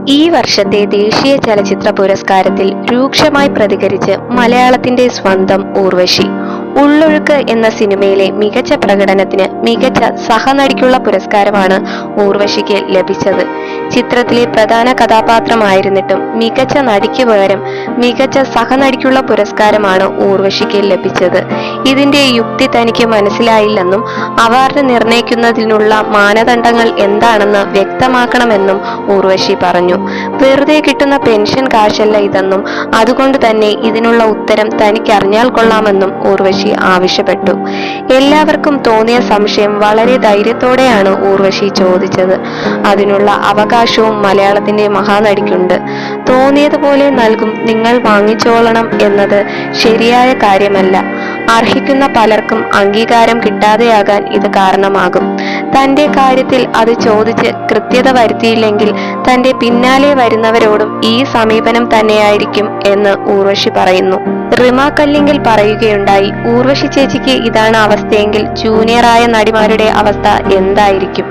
ഈ വർഷത്തെ ദേശീയ ചലച്ചിത്ര പുരസ്കാരത്തിൽ രൂക്ഷമായി പ്രതികരിച്ച് മലയാളത്തിന്റെ സ്വന്തം ഊർവശി. ഉള്ളൊഴുക്ക് എന്ന സിനിമയിലെ മികച്ച പ്രകടനത്തിന് മികച്ച സഹനടിക്കുള്ള പുരസ്കാരമാണ് ഊർവശിക്ക് ലഭിച്ചത്. ചിത്രത്തിലെ പ്രധാന കഥാപാത്രമായിരുന്നിട്ടും മികച്ച നടിക്ക് പകരം മികച്ച സഹനടിക്കുള്ള പുരസ്കാരമാണ് ഊർവശിക്ക് ലഭിച്ചത്. ഇതിന്റെ യുക്തി തനിക്ക് മനസ്സിലായില്ലെന്നും അവാർഡ് നിർണയിക്കുന്നതിനുള്ള മാനദണ്ഡങ്ങൾ എന്താണെന്ന് വ്യക്തമാക്കണമെന്നും ഊർവശി പറഞ്ഞു. വെറുതെ കിട്ടുന്ന പെൻഷൻ കാശല്ല ഇതെന്നും അതുകൊണ്ട് തന്നെ ഇതിനുള്ള ഉത്തരം തനിക്ക് അറിഞ്ഞാൽ കൊള്ളാമെന്നും ഊർവശി ആവശ്യപ്പെട്ടു. എല്ലാവർക്കും തോന്നിയ സംശയം വളരെ ധൈര്യത്തോടെയാണ് ഊർവശി ചോദിച്ചത്. അതിനുള്ള അവകാശവും മലയാളത്തിന്റെ മഹാനടിക്കുണ്ട്. തോന്നിയതുപോലെ നൽകും, നിങ്ങൾ വാങ്ങിച്ചോളണം എന്നത് ശരിയായ കാര്യമല്ല. അർഹിക്കുന്ന പലർക്കും അംഗീകാരം കിട്ടാതെയാകാൻ ഇത് കാരണമാകും. തന്റെ കാര്യത്തിൽ അത് ചോദിച്ച് കൃത്യത വരുത്തിയില്ലെങ്കിൽ തന്റെ പിന്നാലെ വരുന്നവരോടും ഈ സമീപനം തന്നെയായിരിക്കും എന്ന് ഊർവശി പറയുന്നു. റിമ കല്ലിങ്കൽ പറയുകയുണ്ടായി, ഊർവശി ചേച്ചിക്ക് ഇതാണ് അവസ്ഥയെങ്കിൽ ജൂനിയറായ നടിമാരുടെ അവസ്ഥ എന്തായിരിക്കും?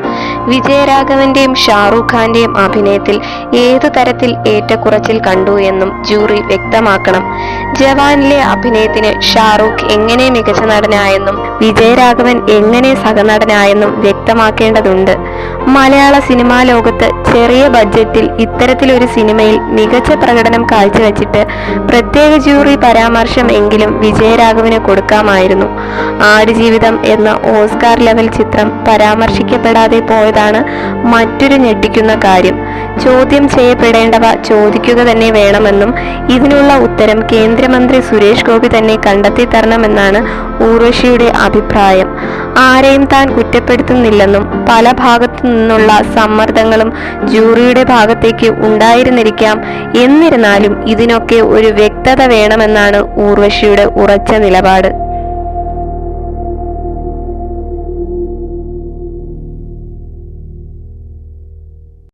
വിജയരാഘവന്റെയും ഷാറൂഖ് ഖാന്റെയും അഭിനയത്തിൽ ഏതു തരത്തിൽ ഏറ്റക്കുറച്ചിൽ കണ്ടു എന്നും ജൂറി വ്യക്തമാക്കണം. ജവാനിലെ അഭിനയത്തിന് ഷാറൂഖ് എങ്ങനെ മികച്ച നടനായെന്നും വിജയരാഘവൻ എങ്ങനെ സഹനടനായെന്നും വ്യക്തമാക്കേണ്ടതുണ്ട്. മലയാള സിനിമാ ലോകത്ത് ചെറിയ ബഡ്ജറ്റിൽ ഇത്തരത്തിലൊരു സിനിമയിൽ മികച്ച പ്രകടനം കാഴ്ചവെച്ചിട്ട് പ്രത്യേക ജൂറി പരാമർശം എങ്കിലും വിജയരാഘവന് കൊടുക്കാമായിരുന്നു. ആടുജീവിതം എന്ന ഓസ്കാർ ലെവൽ ചിത്രം പരാമർശിക്കപ്പെടാതെ പോയതാണ് മറ്റൊരു ഞെട്ടിക്കുന്ന കാര്യം. ചോദ്യം ചെയ്യപ്പെടേണ്ടവ ചോദിക്കുക തന്നെ വേണമെന്നും ഇതിനുള്ള ഉത്തരം കേന്ദ്രമന്ത്രി സുരേഷ് ഗോപി തന്നെ കണ്ടെത്തി തരണമെന്നാണ് ഊർവശിയുടെ അഭിപ്രായം. ആരെയും താൻ കുറ്റപ്പെടുത്തുന്നില്ലെന്നും പല ഭാഗത്തു നിന്നുള്ള സമ്മർദ്ദങ്ങളും ജൂറിയുടെ ഭാഗത്തേക്ക് ഉണ്ടായിരുന്നിരിക്കാം. എന്നിരുന്നാലും ഇതിനൊക്കെ ഒരു വ്യക്തത വേണമെന്നാണ് ഊർവശിയുടെ ഉറച്ച നിലപാട്.